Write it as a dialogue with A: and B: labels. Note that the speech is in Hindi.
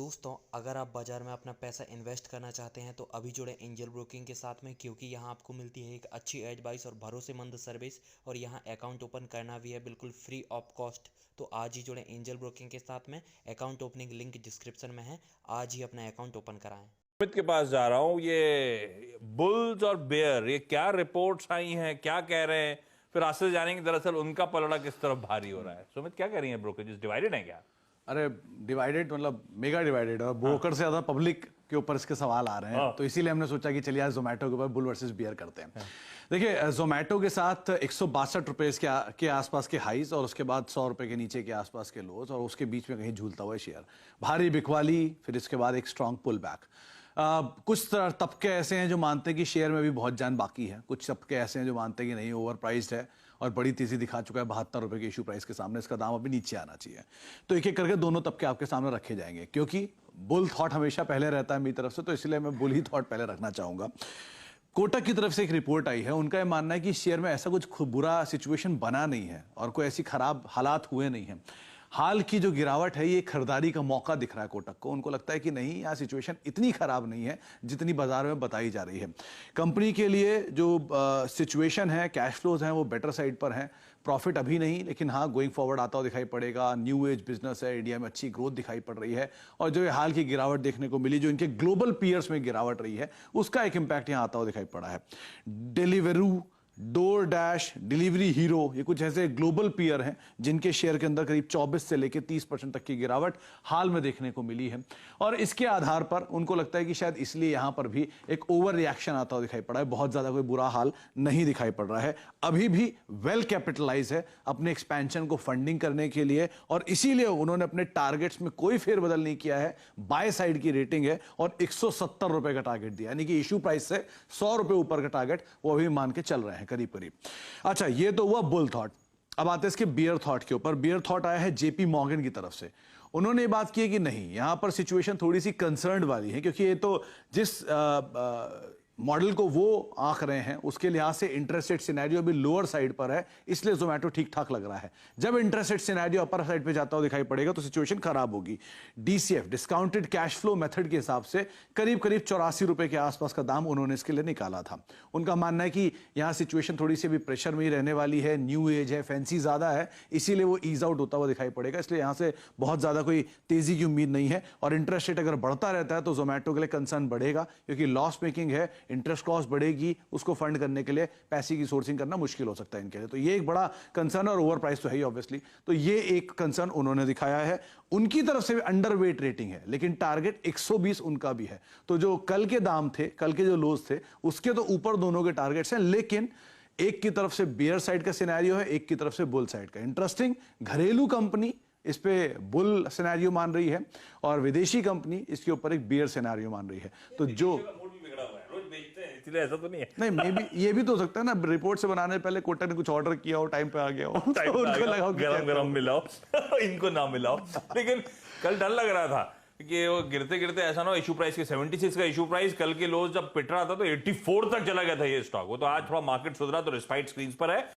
A: दोस्तों, अगर आप बाज़ार में अपना पैसा इन्वेस्ट करना चाहते हैं तो अभी जुड़े एंजल ब्रोकिंग के साथ में, क्योंकि यहाँ आपको मिलती है एक अच्छी एडवाइस और भरोसेमंद सर्विस, और यहाँ अकाउंट ओपन करना भी है बिल्कुल फ्री ऑफ कॉस्ट। तो आज ही जुड़े एंजल ब्रोकिंग के साथ में। अकाउंट ओपनिंग लिंक डिस्क्रिप्शन में है। आज ही अपना अकाउंट ओपन कराएं।
B: सुमित के पास जा रहा हूं। ये बुल्स और बेयर, ये क्या रिपोर्ट्स आई हैं, क्या कह रहे हैं, फिर रास्ते से जाने की दरअसल उनका पलड़ा किस तरफ भारी हो रहा है। सुमित, क्या कह रही है ब्रोकरेज डिवाइडेड है क्या?
C: अरे डिवाइडेड मतलब मेगा डिवाइडेड, और ब्रोकर से ज्यादा पब्लिक के ऊपर इसके सवाल आ रहे हैं। तो इसीलिए हमने सोचा कि चलिए आज जोमेटो के ऊपर बुल वर्सेस बियर करते हैं। देखिए, जोमेटो के साथ 162 रुपए के आसपास के हाईज और उसके बाद 100 रुपए के नीचे के आसपास के लोज, और उसके बीच में कहीं झूलता हुआ शेयर, भारी बिकवाली, फिर इसके बाद एक स्ट्रांग पुल बैक। कुछ तबके ऐसे हैं जो मानते हैं कि शेयर में भी बहुत जान बाकी है, कुछ तबके ऐसे हैं जो मानते हैं कि नहीं, ओवर प्राइस्ड है और बड़ी तेजी दिखा चुका है 72 रुपए के इशू प्राइस के सामने, इसका दाम अभी नीचे आना चाहिए। तो एक एक करके दोनों तबके आपके सामने रखे जाएंगे, क्योंकि बुल थॉट हमेशा पहले रहता है मेरी तरफ से, तो इसलिए मैं बुल ही थॉट पहले रखना चाहूंगा। कोटक की तरफ से एक रिपोर्ट आई है, उनका यह मानना है कि शेयर में ऐसा कुछ बुरा सिचुएशन बना नहीं है और कोई ऐसी खराब हालात हुए नहीं है। हाल की जो गिरावट है, ये खरीदारी का मौका दिख रहा है कोटक को। उनको लगता है कि नहीं, यहाँ सिचुएशन इतनी खराब नहीं है जितनी बाजार में बताई जा रही है। कंपनी के लिए जो सिचुएशन है, कैश फ्लोज हैं, वो बेटर साइड पर हैं। प्रॉफिट अभी नहीं, लेकिन हाँ गोइंग फॉरवर्ड आता हुआ दिखाई पड़ेगा। न्यू एज बिजनेस है, इंडिया में अच्छी ग्रोथ दिखाई पड़ रही है, और जो हाल की गिरावट देखने को मिली, जो इनके ग्लोबल पीयर्स में गिरावट रही है, उसका एक इंपैक्ट यहाँ आता हुआ दिखाई पड़ा है। Deliveroo, door dash, delivery hero, ये कुछ ऐसे ग्लोबल पीयर हैं जिनके शेयर के अंदर करीब 24 से लेकर 30% तक की गिरावट हाल में देखने को मिली है। और इसके आधार पर उनको लगता है कि शायद इसलिए यहां पर भी एक ओवर रिएक्शन आता हुआ दिखाई पड़ा है। बहुत ज्यादा कोई बुरा हाल नहीं दिखाई पड़ रहा है, अभी भी वेल कैपिटलाइज है अपने एक्सपेंशन को फंडिंग करने के लिए, और इसीलिए उन्होंने अपने टारगेट्स में कोई फेरबदल नहीं किया है। बाय साइड की रेटिंग है और 170 रुपए का टारगेट दिया, यानी कि इशू प्राइस से 100 रुपए ऊपर का टारगेट वो अभी मान के चल रहे हैं करीब करीब। अच्छा, ये तो हुआ बुल थॉट। अब आते हैं इसके बियर थॉट के ऊपर। बियर थॉट आया है जेपी मॉर्गन की तरफ से। उन्होंने ये बात की है कि नहीं, यहां पर सिचुएशन थोड़ी सी कंसर्न वाली है, क्योंकि ये तो जिस मॉडल को वो आंक रहे हैं उसके लिहाज से इंटरेस्ट रेट सिनेरियो भी लोअर साइड पर है, इसलिए जोमेटो ठीक ठाक लग रहा है। जब interest rate scenario upper side पे जाता हुआ दिखाई पड़ेगा तो सिचुएशन खराब होगी। DCF, discounted cash flow method के हिसाब से करीब करीब 84 रुपए के आसपास का दाम उन्होंने इसके लिए निकाला था। उनका मानना है कि यहां सिचुएशन थोड़ी सी भी प्रेशर में ही रहने वाली है, न्यू एज है, फैंसी ज्यादा है, इसीलिए वो ईज आउट होता हुआ दिखाई पड़ेगा। इसलिए यहां से बहुत ज्यादा कोई तेजी की उम्मीद नहीं है, और इंटरेस्ट रेट अगर बढ़ता रहता है तो जोमेटो के लिए कंसर्न बढ़ेगा, क्योंकि लॉस मेकिंग है, इंटरेस्ट कॉस्ट बढ़ेगी, उसको फंड करने के लिए पैसे की सोर्सिंग करना मुश्किल हो सकता है इनके लिए। तो ये एक बड़ा कंसर्न, और ओवर प्राइस तो है ही ऑब्वियसली, तो ये एक कंसर्न उन्होंने दिखाया है। उनकी तरफ से भी अंडरवेट रेटिंग है, लेकिन टारगेट 120 उनका भी है। तो जो कल के दाम थे, कल के जो लोज थे, उसके तो ऊपर दोनों के टारगेट्स हैं, लेकिन एक की तरफ से बियर साइड का सिनेरियो है, एक की तरफ से बुल साइड का। इंटरेस्टिंग, घरेलू कंपनी इस पे बुल सिनेरियो मान रही है और विदेशी कंपनी इसके ऊपर एक बियर सिनेरियो मान रही है। तो जो
B: इसलिए ऐसा तो नहीं है,
C: नहीं, मे बी ये भी तो हो सकता है ना, रिपोर्ट से बनाने से पहले कोटक ने कुछ ऑर्डर किया हो, टाइम पे आ गया हो,
B: टाइम
C: तो उनको लगाओ
B: गरम गरम मिलाओ इनको ना मिलाओ। लेकिन कल डर लग रहा था कि वो गिरते गिरते ऐसा ना हो, इशू प्राइस के 76 का इशू प्राइस, कल के लोज जब पिट रहा था तो 84 तक चला गया था ये स्टॉक। वो तो आज थोड़ा मार्केट सुधरा, तो रिस्पाइट स्क्रीन पर है।